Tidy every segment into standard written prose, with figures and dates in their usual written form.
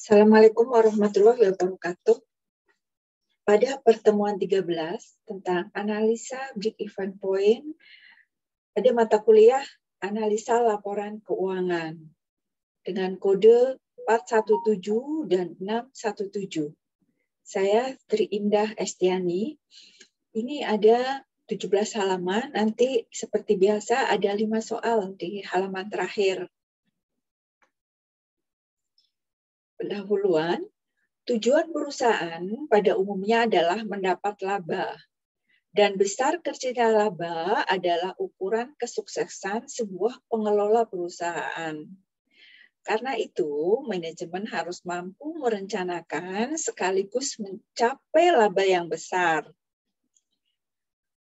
Assalamualaikum warahmatullahi wabarakatuh. Pada pertemuan 13 tentang analisa break-even point, ada mata kuliah analisa laporan keuangan dengan kode 417 dan 617. Saya Tri Indah Estiani. Ini ada 17 halaman, nanti seperti biasa ada 5 soal di halaman terakhir. Pendahuluan, tujuan perusahaan pada umumnya adalah mendapat laba, dan besar kecilnya laba adalah ukuran kesuksesan sebuah pengelola perusahaan. Karena itu, manajemen harus mampu merencanakan sekaligus mencapai laba yang besar.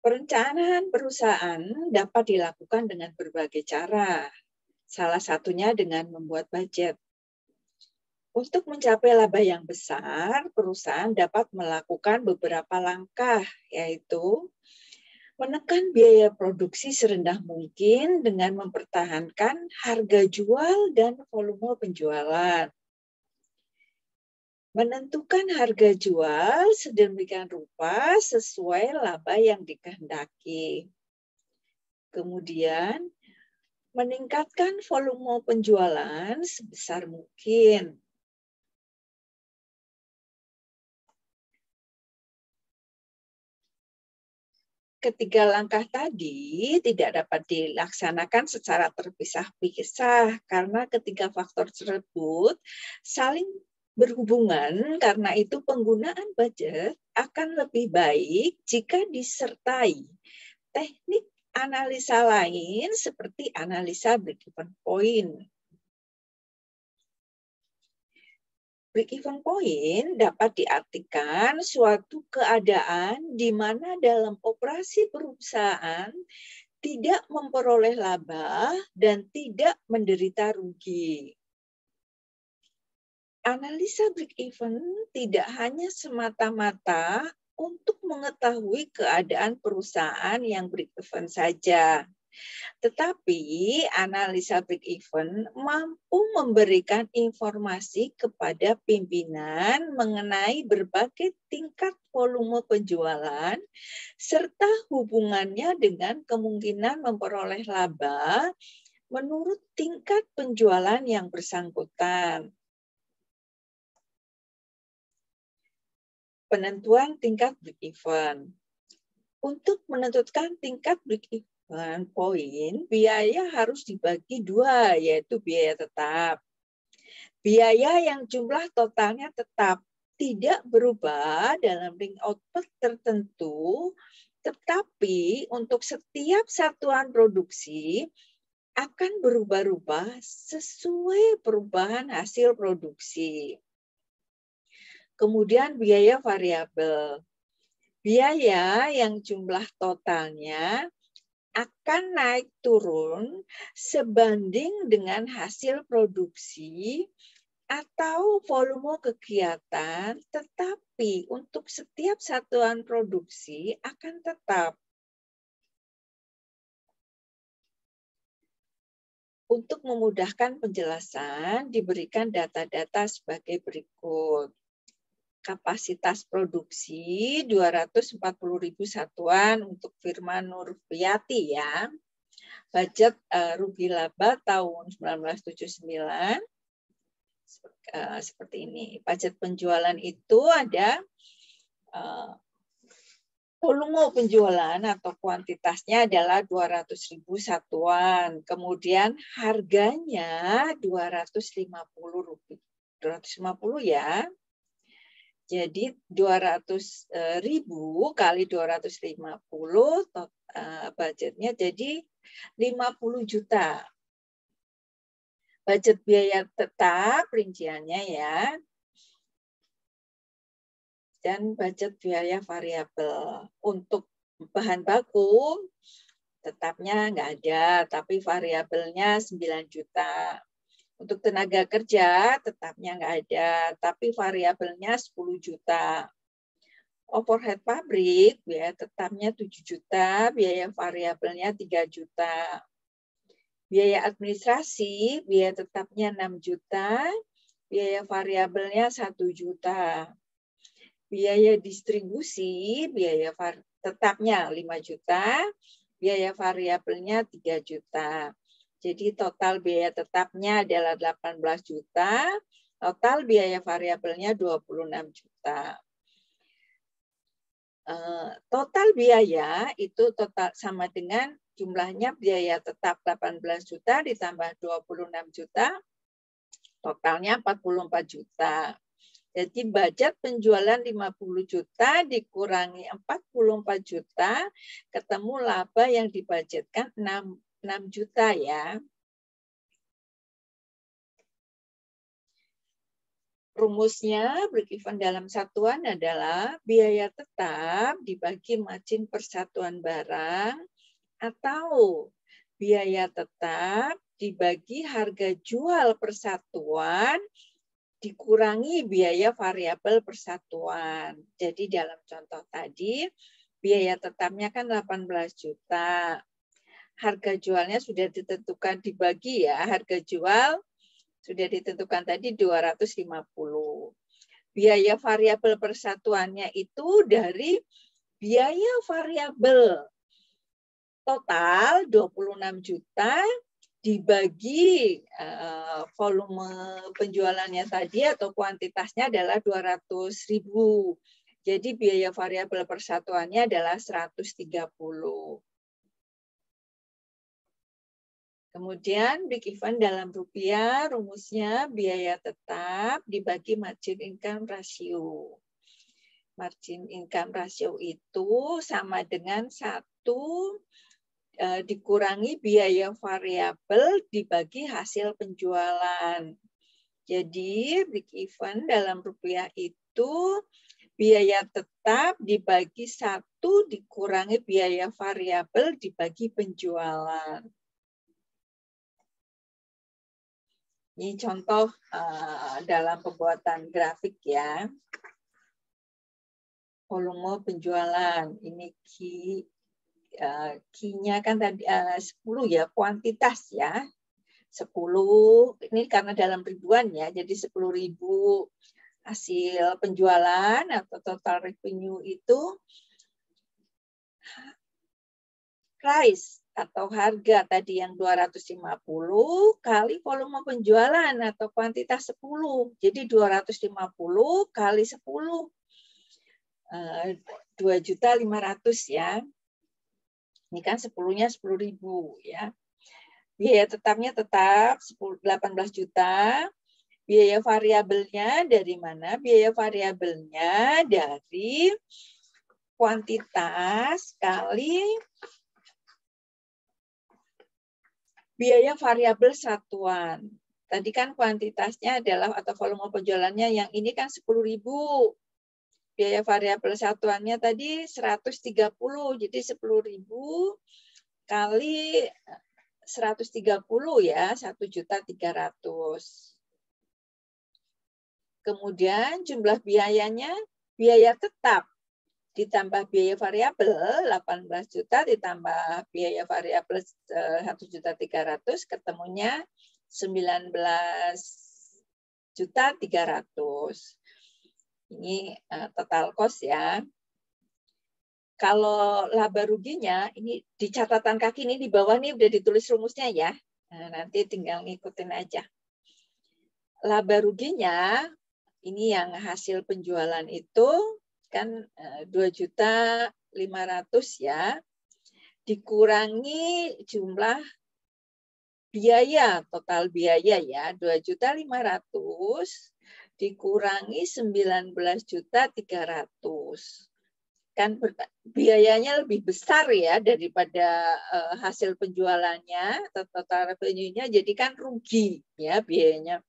Perencanaan perusahaan dapat dilakukan dengan berbagai cara, salah satunya dengan membuat budget. Untuk mencapai laba yang besar, perusahaan dapat melakukan beberapa langkah, yaitu menekan biaya produksi serendah mungkin dengan mempertahankan harga jual dan volume penjualan. Menentukan harga jual sedemikian rupa sesuai laba yang dikehendaki. Kemudian, meningkatkan volume penjualan sebesar mungkin. Ketiga langkah tadi tidak dapat dilaksanakan secara terpisah-pisah karena ketiga faktor tersebut saling berhubungan. Karena itu penggunaan budget akan lebih baik jika disertai teknik analisa lain seperti analisa break-even point. Break-even point dapat diartikan suatu keadaan di mana dalam operasi perusahaan tidak memperoleh laba dan tidak menderita rugi. Analisa break-even tidak hanya semata-mata untuk mengetahui keadaan perusahaan yang break-even saja, tetapi analisa break-even mampu memberikan informasi kepada pimpinan mengenai berbagai tingkat volume penjualan serta hubungannya dengan kemungkinan memperoleh laba menurut tingkat penjualan yang bersangkutan. Penentuan tingkat break-even. Untuk menentukan tingkat break-even point, biaya harus dibagi dua, yaitu biaya tetap. Biaya yang jumlah totalnya tetap tidak berubah dalam ring output tertentu, tetapi untuk setiap satuan produksi akan berubah-ubah sesuai perubahan hasil produksi. Kemudian biaya variabel. Biaya yang jumlah totalnya akan naik turun sebanding dengan hasil produksi atau volume kegiatan, tetapi untuk setiap satuan produksi akan tetap. Untuk memudahkan penjelasan, diberikan data-data sebagai berikut. Kapasitas produksi 240.000 satuan untuk firma Nurfiati ya. Budget rugi laba tahun 1979 seperti ini. Budget penjualan itu ada volume penjualan atau kuantitasnya adalah 200.000 satuan. Kemudian harganya 250 rupiah. 250 ya. Jadi 200.000 kali 250 budgetnya jadi 50 juta. Budget biaya tetap rinciannya ya. Dan budget biaya variabel. Untuk bahan baku tetapnya nggak ada, tapi variabelnya 9 juta. Untuk tenaga kerja tetapnya nggak ada, tapi variabelnya 10 juta. Overhead pabrik, biaya tetapnya 7 juta, biaya variabelnya 3 juta. Biaya administrasi, biaya tetapnya 6 juta, biaya variabelnya 1 juta. Biaya distribusi, biaya tetapnya 5 juta, biaya variabelnya 3 juta. Jadi total biaya tetapnya adalah 18 juta, total biaya variabelnya 26 juta. Total biaya itu total sama dengan jumlahnya biaya tetap 18 juta ditambah 26 juta, totalnya 44 juta. Jadi budget penjualan 50 juta dikurangi 44 juta, ketemu laba yang dibudgetkan 6 juta ya. Rumusnya break-even dalam satuan adalah biaya tetap dibagi margin persatuan barang atau biaya tetap dibagi harga jual persatuan dikurangi biaya variabel persatuan. Jadi dalam contoh tadi, biaya tetapnya kan 18 juta. Harga jualnya sudah ditentukan dibagi ya, harga jual sudah ditentukan tadi 250. Biaya variabel persatuannya itu dari biaya variabel total 26 juta dibagi volume penjualannya tadi atau kuantitasnya adalah 200.000. Jadi biaya variabel persatuannya adalah 130. Kemudian break even dalam rupiah, rumusnya biaya tetap dibagi margin income ratio. Margin income ratio itu sama dengan 1 dikurangi biaya variabel dibagi hasil penjualan. Jadi break even dalam rupiah itu biaya tetap dibagi 1 dikurangi biaya variabel dibagi penjualan. Ini contoh dalam pembuatan grafik ya. Volume penjualan, ini key-nya kan tadi 10 ya, kuantitas ya. 10, ini karena dalam ribuan ya, jadi 10.000 hasil penjualan atau total revenue itu price atau harga tadi yang 250 kali volume penjualan atau kuantitas 10. Jadi 250 kali 10. 2.500.000 ya. Ini kan 10-nya 10.000 ya. Biaya tetapnya tetap 18 juta. Biaya variabelnya dari mana? Biaya variabelnya dari kuantitas kali biaya variabel satuan. Tadi kan kuantitasnya adalah atau volume penjualannya yang ini kan 10.000. Biaya variabel satuannya tadi 130. Jadi 10.000 kali 130 ya, 1.300.000. Kemudian jumlah biayanya, biaya tetap ditambah biaya variabel 18 juta ditambah biaya variabel 1.300.000 ketemunya 19.300.000. Ini total cost ya. Kalau laba ruginya ini di catatan kaki ini di bawah nih udah ditulis rumusnya ya. Nah, nanti tinggal ngikutin aja. Laba ruginya ini yang hasil penjualan itu kan 2.500.000 ya, dikurangi jumlah biaya, total biaya ya, 2.500.000 dikurangi 19.300.000. Kan biayanya lebih besar ya daripada hasil penjualannya atau total revenue-nya, jadi kan rugi ya, biayanya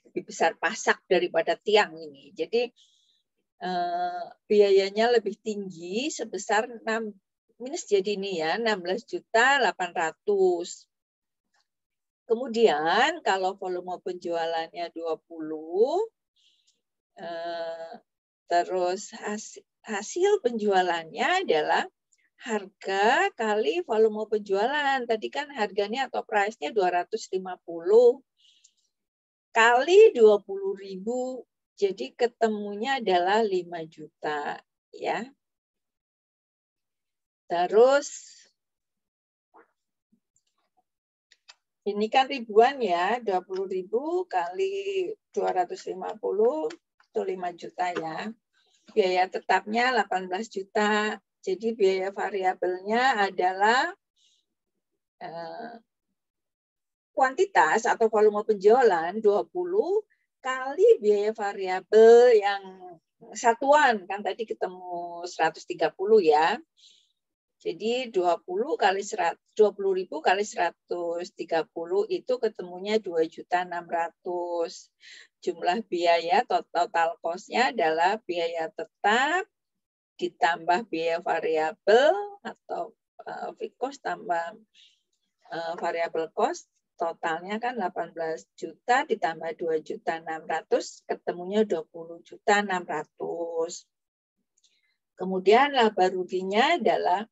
lebih besar pasak daripada tiang ini. Jadi biayanya lebih tinggi sebesar 6 minus jadi ini ya 16.800.000. Kemudian kalau volume penjualannya 20 terus hasil penjualannya adalah harga kali volume penjualan. Tadi kan harganya atau price-nya 250 kali 20.000, jadi ketemunya adalah 5 juta ya. Terus ini kan ribuan ya, 20.000 kali 250 itu 5 juta ya. Biaya tetapnya 18 juta. Jadi biaya variabelnya adalah kuantitas atau volume penjualan 20 kali biaya variabel yang satuan, kan tadi ketemu 130 ya. Jadi 20.000 kali 130 itu ketemunya 2.600.000. Jumlah biaya total cost-nya adalah biaya tetap ditambah biaya variabel atau fixed cost tambah variable cost, totalnya kan 18 juta ditambah 2.600.000, ketemunya 20.600.000. Kemudian laba ruginya adalah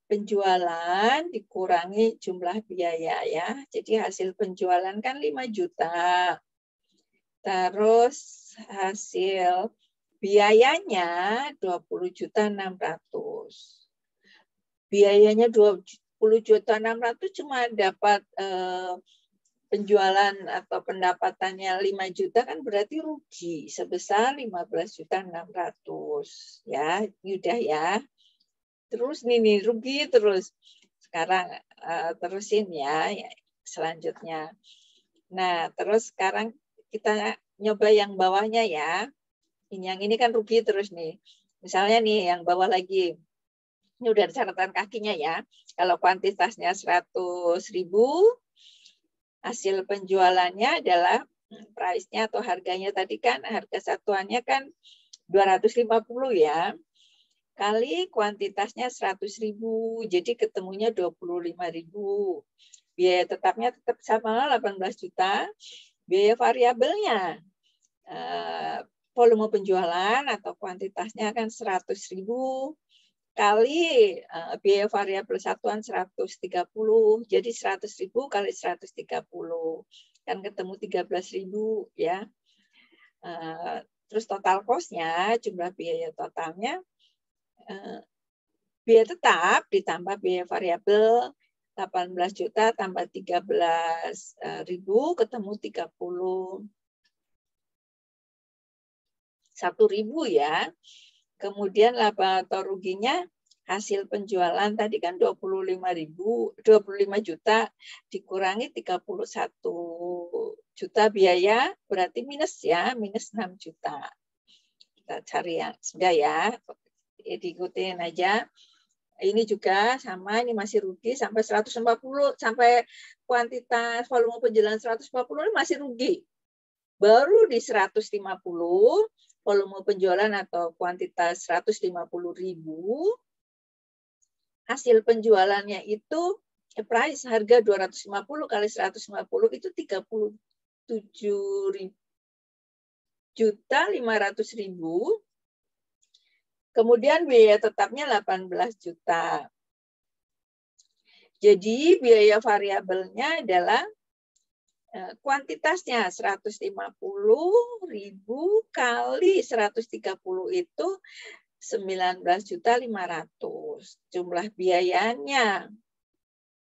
penjualan dikurangi jumlah biaya ya. Jadi hasil penjualan kan 5 juta. Terus hasil biayanya 20.600.000. Biayanya 20.600.000 cuma dapat penjualan atau pendapatannya 5 juta kan berarti rugi sebesar 15.600.000 ya, Yudah ya. Terus nih rugi terus. Sekarang terusin ya selanjutnya. Nah, terus sekarang kita nyoba yang bawahnya ya. Yang ini kan rugi terus nih. Misalnya nih yang bawah lagi. Ini udah ada catatan kakinya ya. Kalau kuantitasnya 100.000, hasil penjualannya adalah price-nya atau harganya tadi kan, harga satuannya kan 250 ya. Kali kuantitasnya 100.000, jadi ketemunya 25.000. Biaya tetapnya tetap sama 18 juta. Biaya variabelnya volume penjualan atau kuantitasnya kan 100.000 kali biaya variabel satuan 130. Jadi 100.000 kali 130 kan ketemu 13.000 ya. Terus total cost-nya, jumlah biaya totalnya biaya tetap ditambah biaya variabel 18 juta tambah 13.000 ketemu 31.000 ya. Kemudian laba atau ruginya hasil penjualan tadi kan 25 juta dikurangi 31 juta biaya berarti minus ya, minus 6 juta. Kita cari yang sudah ya. Diikutin aja. Ini juga sama, ini masih rugi sampai 140, sampai kuantitas volume penjualan 140 ini masih rugi. Baru di 150 volume penjualan atau kuantitas 150.000, hasil penjualannya itu price harga 250 kali 150 itu 37.500.000. Kemudian biaya tetapnya 18 juta. Jadi biaya variabelnya adalah kuantitasnya 150.000 kali 130 itu 19.500.000. Jumlah biayanya,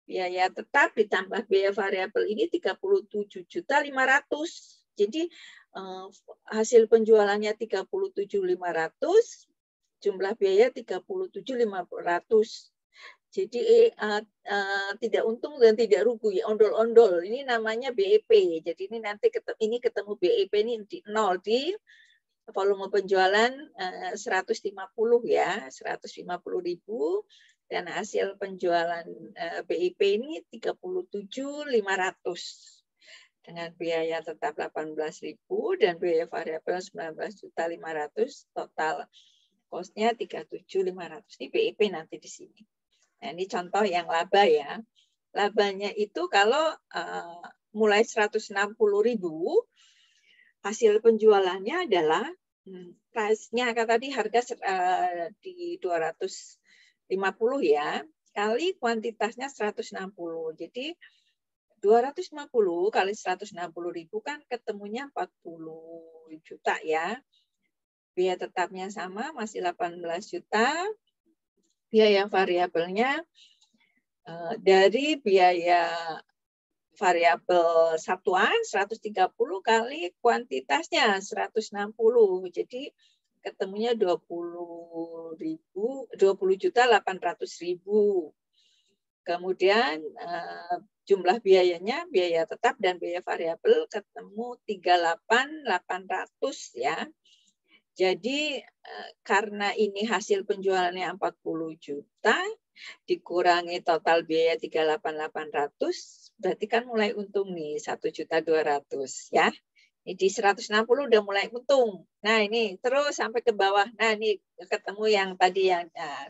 biaya tetap ditambah biaya variabel ini 37.500.000. Jadi hasil penjualannya 37.500, jumlah biaya 37.500. Jadi tidak untung dan tidak rugi, ondol-ondol. Ini namanya BEP. Jadi ini nanti ketemu BEP ini di 0 di volume penjualan 150 ya, 150.000 dan hasil penjualan BEP ini 37.500 dengan biaya tetap 18.000 dan biaya variabel 19.500, total cost-nya 37.500. Ini BEP nanti di sini. Nah, ini contoh yang laba ya. Labanya itu kalau mulai 160.000, hasil penjualannya adalah price-nya tadi harga di 250 ya, kali kuantitasnya 160. Jadi 250 kali 160.000 kan ketemunya 40 juta ya. Biaya tetapnya sama, masih 18 juta. Biaya variabelnya dari biaya variabel satuan 130 kali kuantitasnya 160. Jadi ketemunya 20.800.000. Kemudian jumlah biayanya, biaya tetap dan biaya variabel ketemu 38.800 ya. Jadi karena ini hasil penjualannya 40 juta dikurangi total biaya 38.800, berarti kan mulai untung nih 1.200.000 ya. Ini di 160 udah mulai untung. Nah, ini terus sampai ke bawah. Nah, ini ketemu yang tadi yang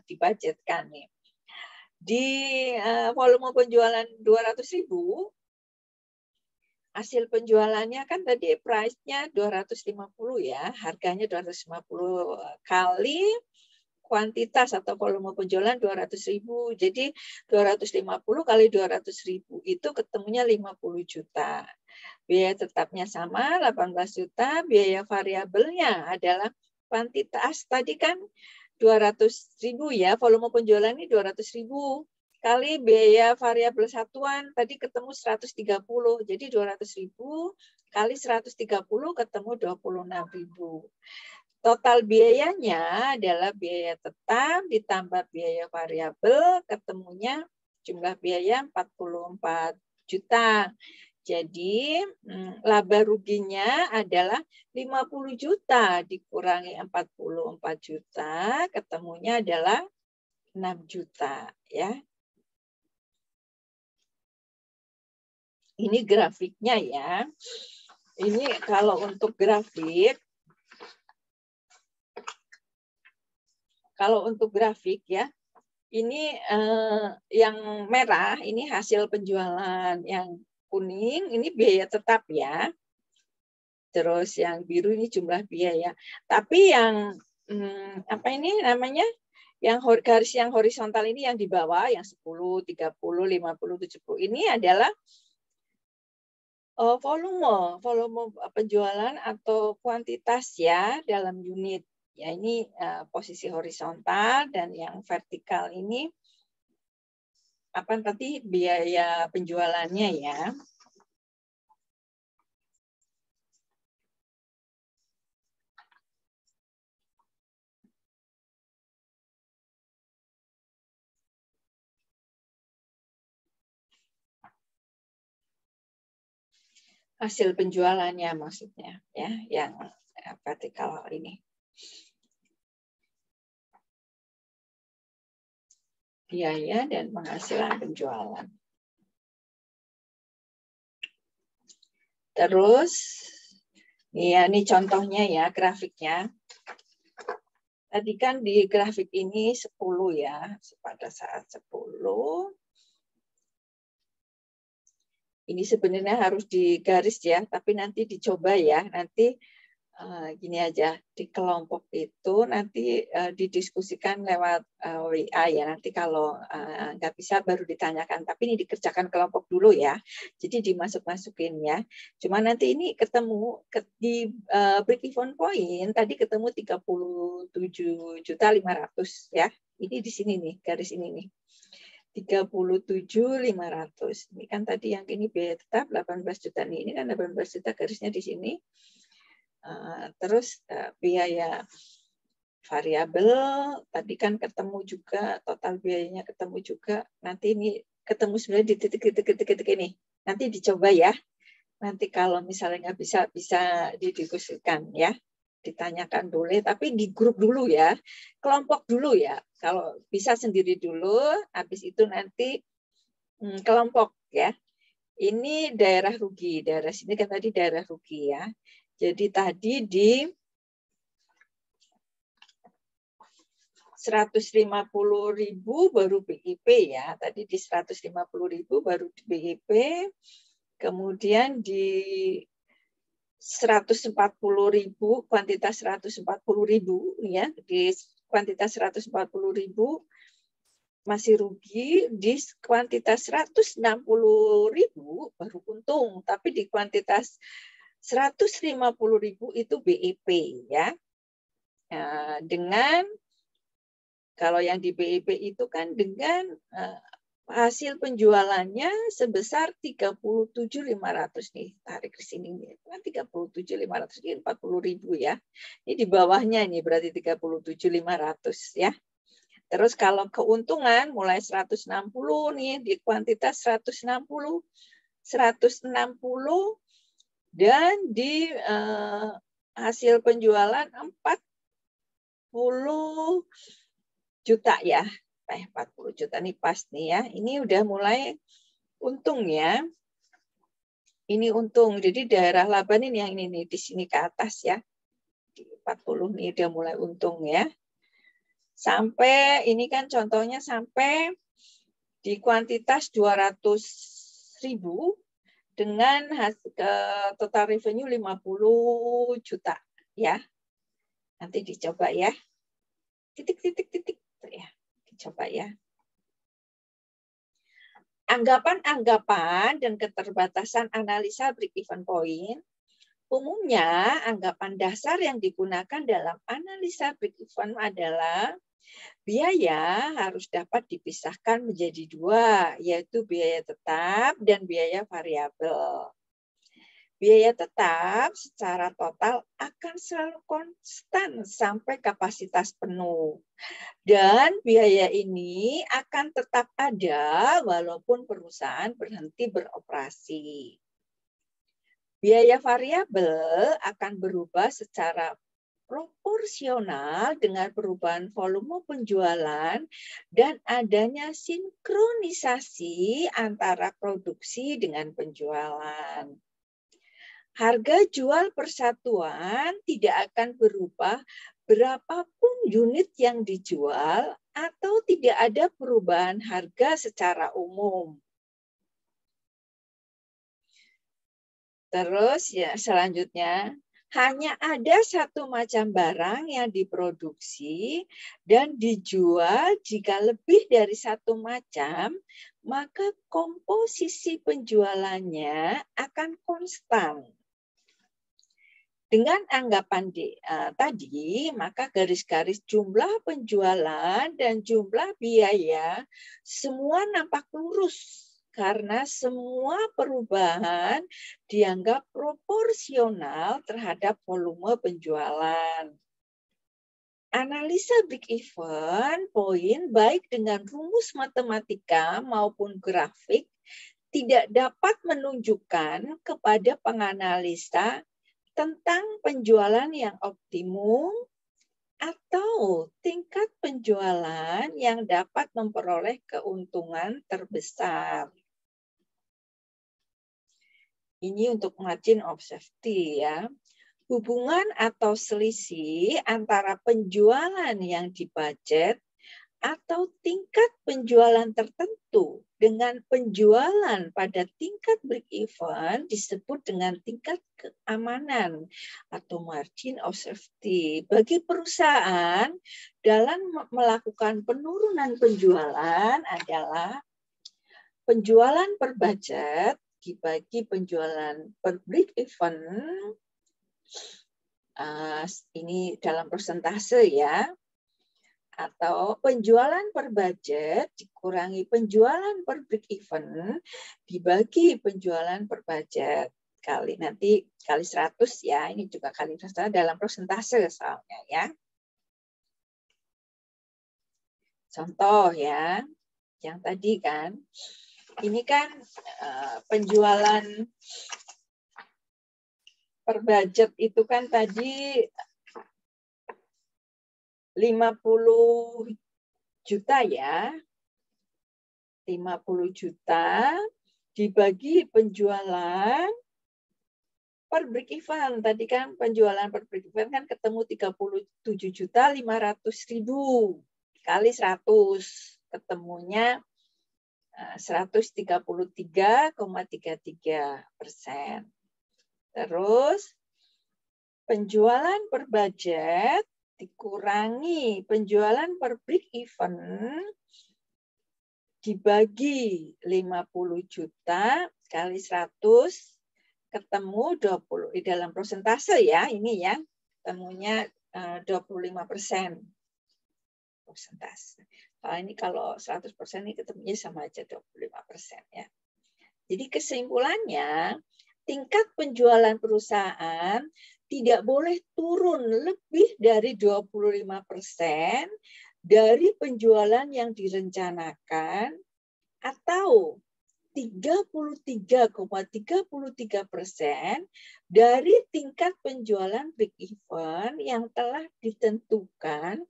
dibudgetkan nih. Di volume penjualan 200.000, hasil penjualannya kan tadi price-nya 250 ya, harganya 250 kali kuantitas atau volume penjualan 200.000. Jadi 250 kali 200.000 itu ketemunya 50 juta. Biaya tetapnya sama 18 juta, biaya variabelnya adalah kuantitas tadi kan 200.000 ya, volume penjualan ini 200.000 kali biaya variabel satuan tadi ketemu 130. Jadi 200.000 kali 130 ketemu 26.000. Total biayanya adalah biaya tetap ditambah biaya variabel, ketemunya jumlah biaya 44 juta. Jadi laba ruginya adalah 50 juta dikurangi 44 juta, ketemunya adalah 6 juta ya. Ini grafiknya ya. Ini kalau untuk grafik, ya, ini yang merah ini hasil penjualan, yang kuning ini biaya tetap ya. Terus yang biru ini jumlah biaya. Tapi yang apa ini namanya? Yang garis yang horizontal ini yang di bawah yang 10, 30, 50, 70 ini adalah volume penjualan atau kuantitas ya dalam unit. Ya ini posisi horizontal dan yang vertikal ini apa tadi biaya penjualannya ya. Hasil penjualannya maksudnya ya yang vertikal ini. Biaya dan penghasilan penjualan. Terus ya ini contohnya ya grafiknya. Tadi kan di grafik ini 10 ya, pada saat 10 ini sebenarnya harus digaris ya, tapi nanti dicoba ya, nanti gini aja, di kelompok itu nanti didiskusikan lewat WA ya, nanti kalau nggak bisa baru ditanyakan, tapi ini dikerjakan kelompok dulu ya, jadi dimasuk-masukin ya. Cuma nanti ini ketemu di break even point, tadi ketemu 37.500.000 ya, ini di sini nih, garis ini nih. 37.500. Ini kan tadi yang ini biaya tetap 18 juta nih. Ini kan 18 juta garisnya di sini. Terus biaya variabel tadi kan ketemu juga, total biayanya ketemu juga. Nanti ini ketemu sebenarnya di titik-titik ini. Nanti dicoba ya. Nanti kalau misalnya nggak bisa didiskusikan ya. Ditanyakan boleh, tapi di grup dulu ya, kelompok dulu ya. Kalau bisa sendiri dulu, habis itu nanti kelompok ya. Ini daerah rugi, daerah sini kan tadi daerah rugi ya. Jadi tadi di 150.000 baru BIP ya. Tadi di 150.000 baru BIP. Kemudian di 140.000, kuantitas 140.000 ya, di kuantitas 140.000 masih rugi di kuantitas 160.000 baru untung, tapi di kuantitas 150.000 itu BEP ya. Nah, dengan kalau yang di BEP itu kan dengan hasil penjualannya sebesar 37.500 nih, tarik ke sini nih, 37.500 ini 40.000 ya. Ini di bawahnya ini berarti 37.500 ya. Terus kalau keuntungan mulai 160 nih di kuantitas 160 dan di hasil penjualan 40 juta ya. 40 juta nih pas nih ya. Ini udah mulai untung ya. Ini untung. Jadi daerah laba ini yang ini nih di sini ke atas ya. Di 40 nih udah mulai untung ya. Sampai ini kan contohnya sampai di kuantitas 200.000 dengan total revenue 50 juta ya. Nanti dicoba ya. Titik ya. Dicoba ya. Anggapan-anggapan dan keterbatasan analisa break-even point. Umumnya, anggapan dasar yang digunakan dalam analisa break-even adalah biaya harus dapat dipisahkan menjadi dua, yaitu biaya tetap dan biaya variabel. Biaya tetap secara total akan selalu konstan sampai kapasitas penuh. Dan biaya ini akan tetap ada walaupun perusahaan berhenti beroperasi. Biaya variabel akan berubah secara proporsional dengan perubahan volume penjualan dan adanya sinkronisasi antara produksi dengan penjualan. Harga jual persatuan tidak akan berubah berapapun unit yang dijual atau tidak ada perubahan harga secara umum. Terus ya selanjutnya, hanya ada satu macam barang yang diproduksi dan dijual jika lebih dari satu macam, maka komposisi penjualannya akan konstan. Dengan anggapan tadi, maka garis-garis jumlah penjualan dan jumlah biaya semua nampak lurus karena semua perubahan dianggap proporsional terhadap volume penjualan. Analisa break-even point baik dengan rumus matematika maupun grafik tidak dapat menunjukkan kepada penganalisa tentang penjualan yang optimum atau tingkat penjualan yang dapat memperoleh keuntungan terbesar. Ini untuk margin of safety ya. Hubungan atau selisih antara penjualan yang dibudget atau tingkat penjualan tertentu dengan penjualan pada tingkat break-even disebut dengan tingkat keamanan atau margin of safety. Bagi perusahaan dalam melakukan penurunan penjualan adalah penjualan per budget dibagi penjualan per break-even, ini dalam persentase ya, atau penjualan per budget dikurangi penjualan per break even dibagi penjualan per budget kali 100 ya, ini juga kali 100 dalam persentase soalnya ya. Contoh ya, yang tadi kan, ini kan penjualan per budget itu kan tadi 50 juta ya. 50 juta dibagi penjualan per break even. Tadi kan penjualan per break even kan ketemu 37.500.000 kali 100. Ketemunya 133,33%. Terus penjualan per budget dikurangi penjualan per break even dibagi 50 juta kali 100 ketemu 20 di dalam persentase ya, ini ya. Ketemunya 25% persentase. Ini kalau 100% ini ketemunya sama aja 25% ya. Jadi kesimpulannya, tingkat penjualan perusahaan tidak boleh turun lebih dari 25% dari penjualan yang direncanakan atau 33,33% dari tingkat penjualan break even yang telah ditentukan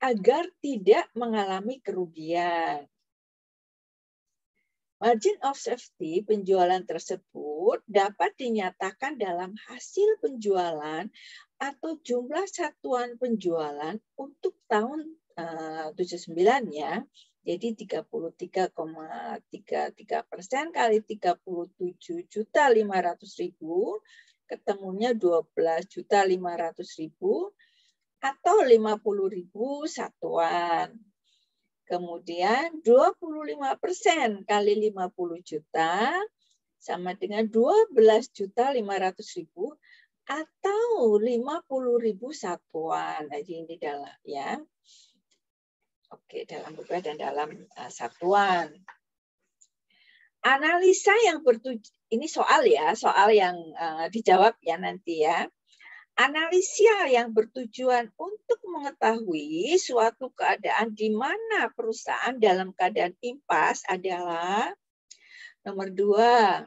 agar tidak mengalami kerugian. Margin of safety penjualan tersebut dapat dinyatakan dalam hasil penjualan atau jumlah satuan penjualan untuk tahun 79 ya. Jadi 33,33% kali 37.500.000 ketemunya 12.500.000 atau 50.000 satuan. Kemudian 25% kali 50 juta sama dengan 12.500.000 atau 50.000 satuan. Jadi ini dalam ya. Oke, dalam rupiah dan dalam satuan. Analisa yang ini soal ya, soal yang dijawab ya nanti ya. Analisa yang bertujuan untuk mengetahui suatu keadaan di mana perusahaan dalam keadaan impas adalah nomor 2,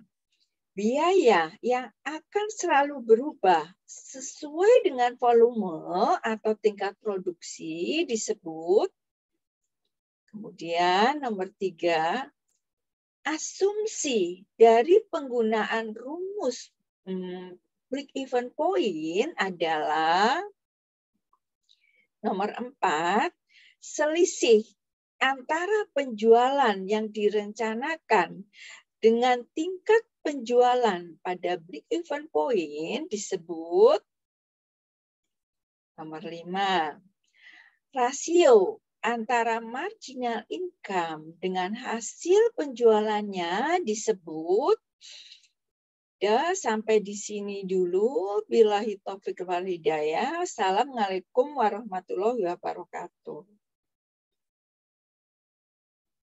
biaya yang akan selalu berubah sesuai dengan volume atau tingkat produksi disebut. Kemudian nomor 3, asumsi dari penggunaan rumus break even point adalah nomor 4, selisih antara penjualan yang direncanakan dengan tingkat penjualan pada break even point disebut nomor 5, rasio antara marginal income dengan hasil penjualannya disebut. Ya, sampai di sini dulu. Billahi taufiq wal hidayah. Assalamualaikum warahmatullahi wabarakatuh.